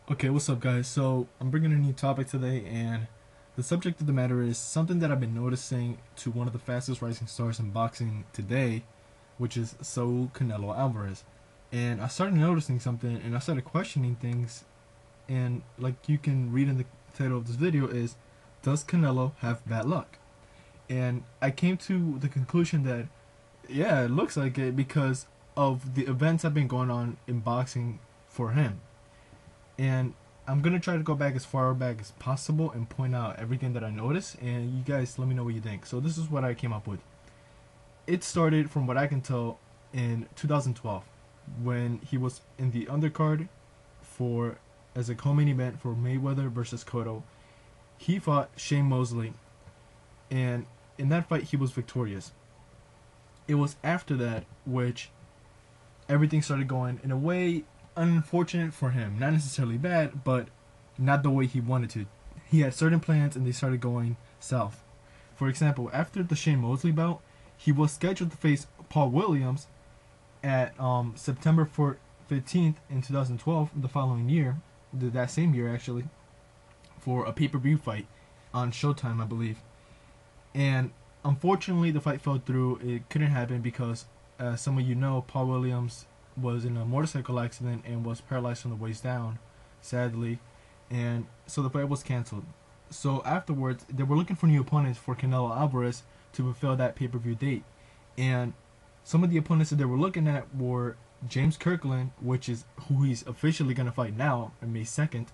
Okay, what's up, guys? So, I'm bringing a new topic today, and the subject of the matter is something that I've been noticing to one of the fastest rising stars in boxing today, which is Saul Canelo Alvarez. And I started noticing something, and I started questioning things, and like you can read in the title of this video is, does Canelo have bad luck? And I came to the conclusion that, yeah, it looks like it because of the events that have been going on in boxing for him. And I'm gonna try to go back as far back as possible and point out everything that I noticed, and you guys let me know what you think. So this is what I came up with. It started, from what I can tell, in 2012 when he was in the undercard for as a co-main event for Mayweather versus Cotto. He fought Shane Mosley, and in that fight he was victorious. It was after that which everything started going in a way unfortunate for him. Not necessarily bad, but not the way he wanted to. He had certain plans and they started going south. For example, after the Shane Mosley bout, he was scheduled to face Paul Williams at September 15th in 2012, the following year, that same year actually, for a pay-per-view fight on Showtime, I believe. And unfortunately, the fight fell through. It couldn't happen because, as some of you know, Paul Williams was in a motorcycle accident and was paralyzed from the waist down, sadly, and so the fight was canceled. So afterwards, they were looking for new opponents for Canelo Alvarez to fulfill that pay-per-view date, and some of the opponents that they were looking at were James Kirkland, which is who he's officially going to fight now on May 2nd,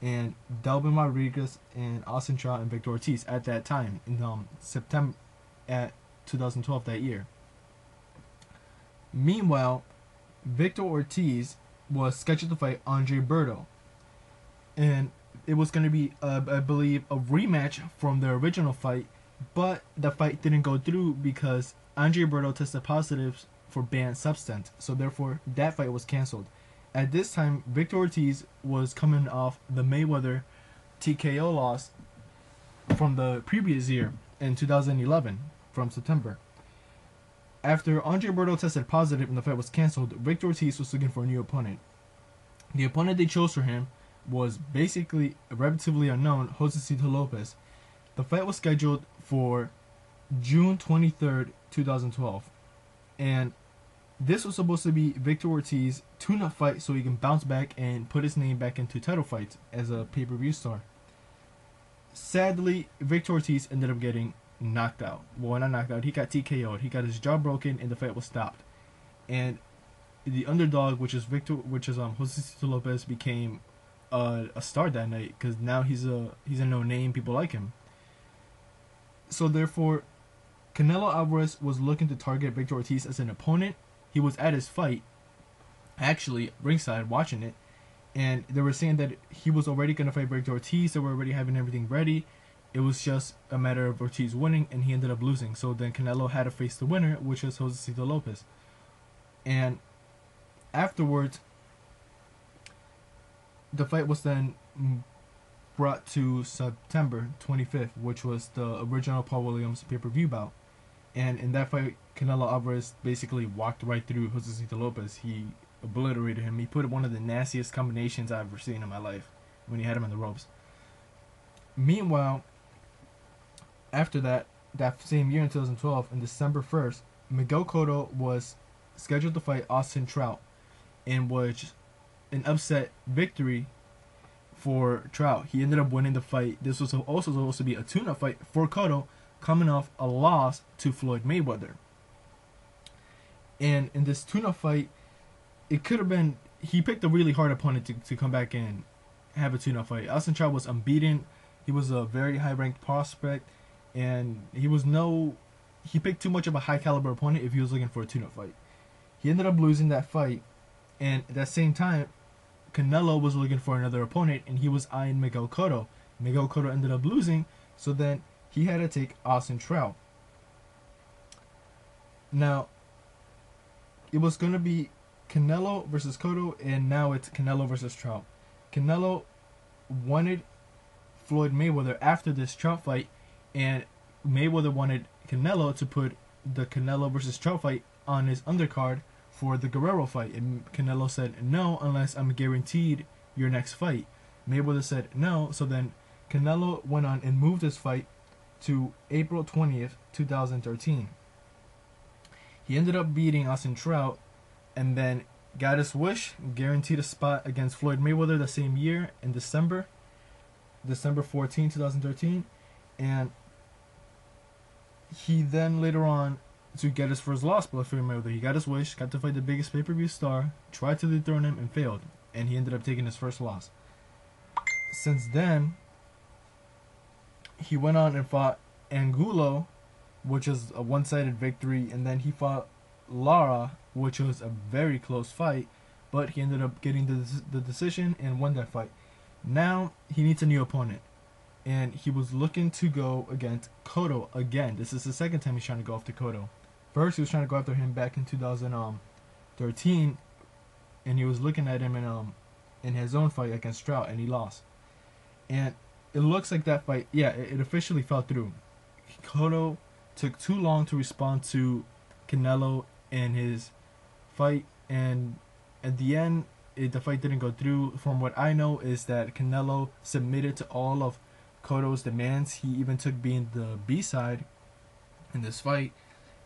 and Delvin Rodriguez and Austin Trout and Victor Ortiz at that time in September at 2012 that year. Meanwhile, Victor Ortiz was scheduled to fight Andre Berto, and it was going to be, I believe, a rematch from the original fight, but the fight didn't go through because Andre Berto tested positive for banned substance, so therefore that fight was canceled. At this time, Victor Ortiz was coming off the Mayweather TKO loss from the previous year in 2011 from September. After Andre Berto tested positive and the fight was canceled, Victor Ortiz was looking for a new opponent. The opponent they chose for him was basically relatively unknown, Josecito Lopez. The fight was scheduled for June 23rd, 2012. And this was supposed to be Victor Ortiz's tune-up fight so he can bounce back and put his name back into title fights as a pay-per-view star. Sadly, Victor Ortiz ended up getting knocked out. Well, not knocked out. He got TKO'd. He got his jaw broken, and the fight was stopped. And the underdog, which is Josecito Lopez, became a star that night because now he's a no name. People like him. So therefore, Canelo Alvarez was looking to target Victor Ortiz as an opponent. He was at his fight, actually ringside watching it, and they were saying that he was already going to fight Victor Ortiz. They were already having everything ready. It was just a matter of Ortiz winning, and he ended up losing. So then Canelo had to face the winner, which was Josecito Lopez. And afterwards, the fight was then brought to September 25th, which was the original Paul Williams pay-per-view bout. And in that fight, Canelo Alvarez basically walked right through Josecito Lopez. He obliterated him. He put one of the nastiest combinations I've ever seen in my life when he had him in the ropes. Meanwhile, after that same year in 2012, on December 1st, Miguel Cotto was scheduled to fight Austin Trout, in which an upset victory for Trout. He ended up winning the fight. This was also supposed to be a tune-up fight for Cotto, coming off a loss to Floyd Mayweather. And in this tune-up fight, it could have been, he picked a really hard opponent to come back and have a tune-up fight. Austin Trout was unbeaten. He was a very high-ranked prospect, and he picked too much of a high-caliber opponent if he was looking for a tune-up fight. He ended up losing that fight, and at that same time, Canelo was looking for another opponent, and he was eyeing Miguel Cotto. Miguel Cotto ended up losing, so then he had to take Austin Trout. Now, it was going to be Canelo versus Cotto, and now it's Canelo versus Trout. Canelo wanted Floyd Mayweather after this Trout fight, and Mayweather wanted Canelo to put the Canelo versus Trout fight on his undercard for the Guerrero fight, and Canelo said no unless I'm guaranteed your next fight. Mayweather said no, so then Canelo went on and moved his fight to April 20th, 2013. He ended up beating Austin Trout and then got his wish, guaranteed a spot against Floyd Mayweather the same year in December 14, 2013. And he then later on, to get his first loss by Floyd Mayweather, he got his wish, got to fight the biggest pay-per-view star, tried to dethrone him and failed, and he ended up taking his first loss. Since then, he went on and fought Angulo, which was a one-sided victory, and then he fought Lara, which was a very close fight, but he ended up getting the decision and won that fight. Now he needs a new opponent, and he was looking to go against Cotto again. This is the second time he's trying to go after Cotto. First, he was trying to go after him back in 2013, and he was looking at him in his own fight against Trout, and he lost. And it looks like that fight, yeah, it officially fell through. Cotto took too long to respond to Canelo in his fight, and at the end, the fight didn't go through. From what I know is that Canelo submitted to all of Cotto's demands. He even took being the B-side in this fight,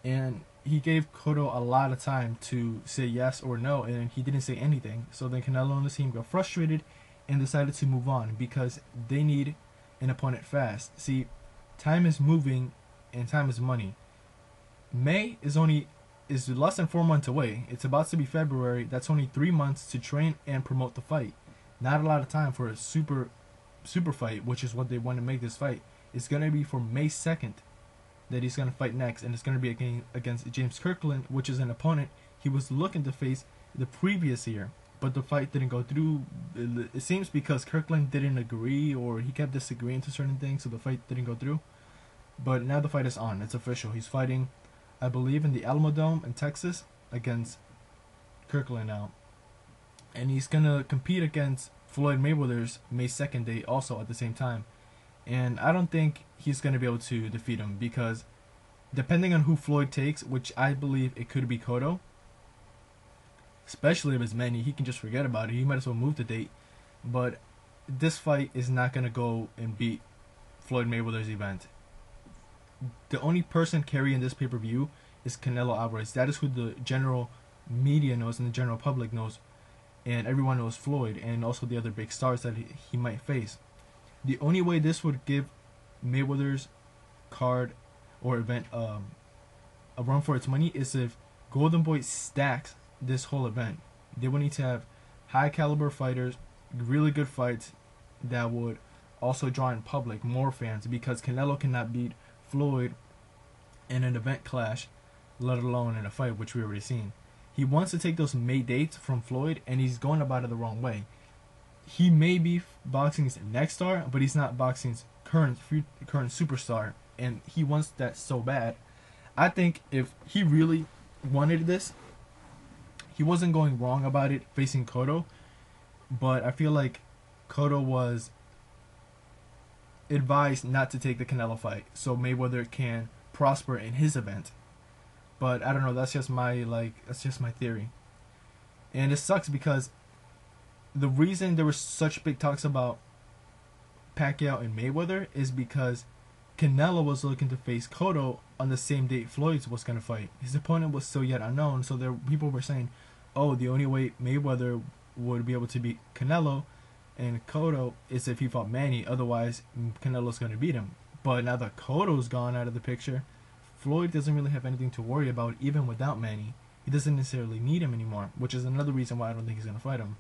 and he gave Cotto a lot of time to say yes or no, and he didn't say anything. So then Canelo and the team got frustrated and decided to move on because they need an opponent fast. See, time is moving and time is money. May is less than 4 months away. It's about to be February. That's only 3 months to train and promote the fight. Not a lot of time for a super fight, which is what they want to make this fight. It's going to be for May 2nd that he's going to fight next, and it's going to be against James Kirkland, which is an opponent he was looking to face the previous year, but the fight didn't go through. It seems because Kirkland didn't agree, or he kept disagreeing to certain things, so the fight didn't go through. But now the fight is on. It's official. He's fighting, I believe, in the Alamo Dome in Texas against Kirkland now. And he's going to compete against Floyd Mayweather's May 2nd date also at the same time. And I don't think he's going to be able to defeat him because depending on who Floyd takes, which I believe it could be Cotto, especially if it's Manny, he can just forget about it. He might as well move the date. But this fight is not going to go and beat Floyd Mayweather's event. The only person carrying this pay-per-view is Canelo Alvarez. That is who the general media knows and the general public knows. And everyone knows Floyd and also the other big stars that he might face. The only way this would give Mayweather's card or event a run for its money is if Golden Boy stacks this whole event. They would need to have high caliber fighters, really good fights that would also draw in public, more fans, because Canelo cannot beat Floyd in an event clash, let alone in a fight, which we already seen. He wants to take those May dates from Floyd, and he's going about it the wrong way. He may be boxing's next star, but he's not boxing's current superstar, and he wants that so bad. I think if he really wanted this, he wasn't going wrong about it facing Cotto, but I feel like Cotto was advised not to take the Canelo fight so Mayweather can prosper in his event. But I don't know, that's just my theory. And it sucks because the reason there were such big talks about Pacquiao and Mayweather is because Canelo was looking to face Cotto on the same date Floyd was going to fight. His opponent was still yet unknown, so people were saying, oh, the only way Mayweather would be able to beat Canelo and Cotto is if he fought Manny. Otherwise, Canelo's going to beat him. But now that Cotto's gone out of the picture, Floyd doesn't really have anything to worry about even without Manny. He doesn't necessarily need him anymore, which is another reason why I don't think he's going to fight him.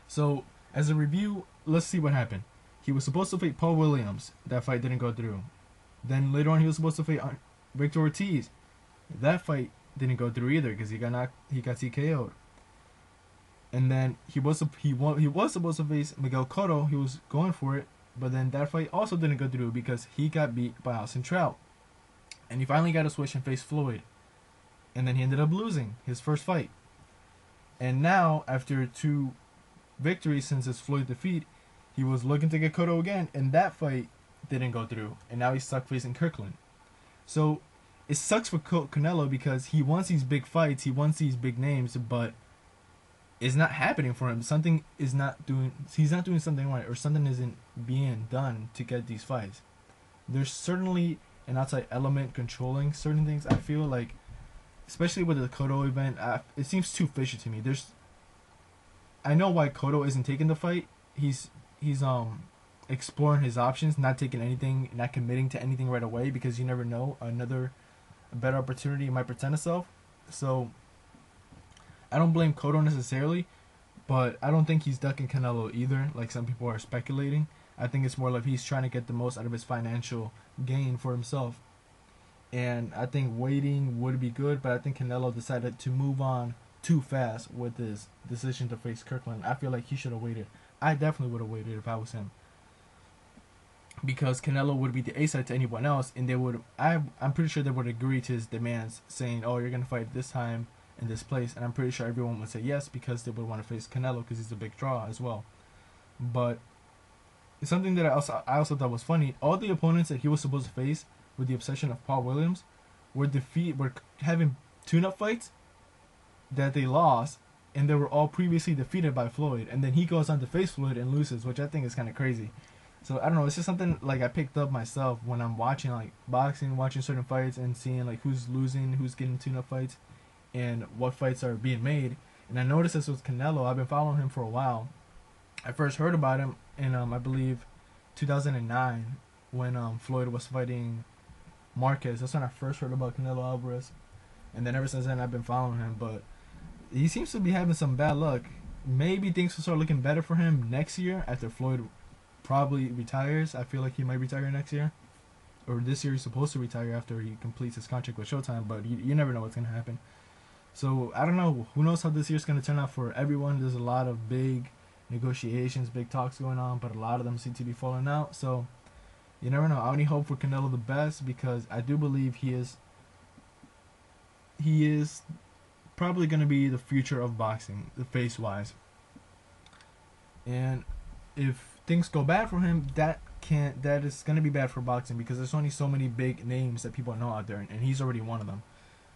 So, as a review, let's see what happened. He was supposed to fight Paul Williams. That fight didn't go through. Then later on, he was supposed to fight Victor Ortiz. That fight didn't go through either because he got TKO'd. And then he was supposed to face Miguel Cotto. He was going for it, but then that fight also didn't go through because he got beat by Austin Trout. And he finally got a switch and faced Floyd. And then he ended up losing his first fight. And now, after 2 victories since his Floyd defeat, he was looking to get Cotto again, and that fight didn't go through. And now he's stuck facing Kirkland. So it sucks for Canelo because he wants these big fights, he wants these big names, but is not happening for him. Something is not doing. He's not doing something right, or something isn't being done to get these fights. There's certainly an outside element controlling certain things. I feel like, especially with the Cotto event, it seems too fishy to me. I know why Cotto isn't taking the fight. He's exploring his options, not taking anything, not committing to anything right away, because you never know, a better opportunity might present itself. So I don't blame Cotto necessarily, but I don't think he's ducking Canelo either, like some people are speculating. I think it's more like he's trying to get the most out of his financial gain for himself. And I think waiting would be good, but I think Canelo decided to move on too fast with his decision to face Kirkland. I feel like he should have waited. I definitely would have waited if I was him, because Canelo would be the A side to anyone else, and they would. I'm pretty sure they would agree to his demands, saying, "Oh, you're gonna fight this time in this place," and I'm pretty sure everyone would say yes because they would want to face Canelo because he's a big draw as well. But something that I also thought was funny: all the opponents that he was supposed to face, with the exception of Paul Williams, were having tune-up fights that they lost, and they were all previously defeated by Floyd, and then he goes on to face Floyd and loses, which I think is kind of crazy. So I don't know, it's just something like I picked up myself when I'm watching like boxing, watching certain fights, and seeing like who's losing, who's getting tune-up fights, and what fights are being made. And I noticed this with Canelo. I've been following him for a while. I first heard about him in I believe 2009 when Floyd was fighting Marquez. That's when I first heard about Canelo Alvarez, and then ever since then I've been following him. But he seems to be having some bad luck. Maybe things will start looking better for him next year after Floyd probably retires. I feel like he might retire next year, or this year he's supposed to retire after he completes his contract with Showtime. But you never know what's gonna happen. So I don't know. Who knows how this year's gonna turn out for everyone? There's a lot of big negotiations, big talks going on, but a lot of them seem to be falling out. So you never know. I only hope for Canelo the best, because I do believe he is probably going to be the future of boxing, the face wise. And if things go bad for him, that is going to be bad for boxing, because there's only so many big names that people know out there, and he's already one of them.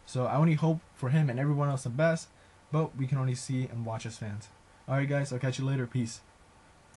So I only hope for him and everyone else the best, but we can only see and watch as fans. Alright guys, I'll catch you later. Peace.